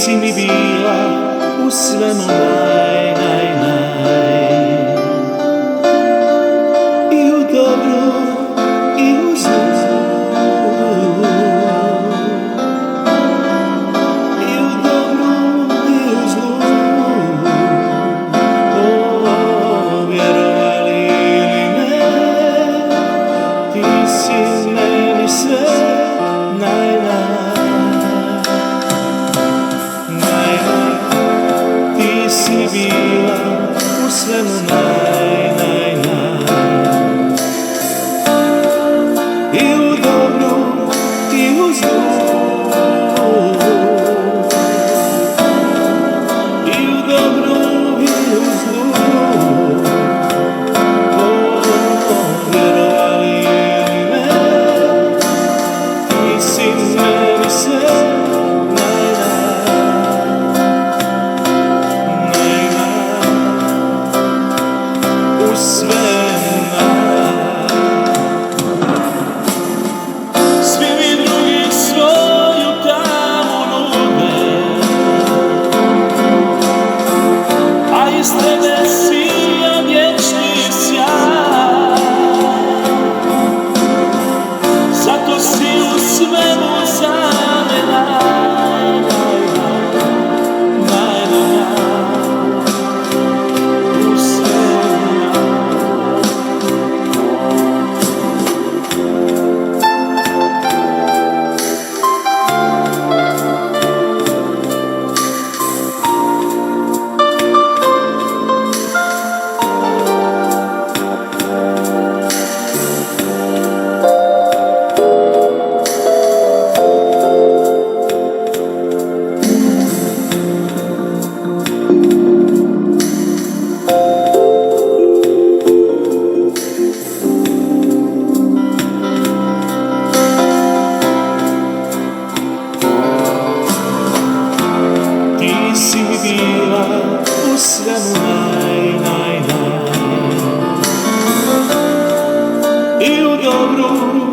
si mi bila u svemu naj, naj, naj. I u dobru i u zlu, i u dobru i u zlu. O, vjerovali ili ne, ti si meni sve, naj, naj. Ti si bila u svemu naj, naj, naj. I u dobru i u zlu, i u dobru i u zlu. O, vjerovali ili ne, ti si meni sve. Svi mi drugi svoju tamo nude, a iz tebe sija vječni sjaj. Zato si u svemu za mene si mi bila u svemu naj, naj, naj. I u dobru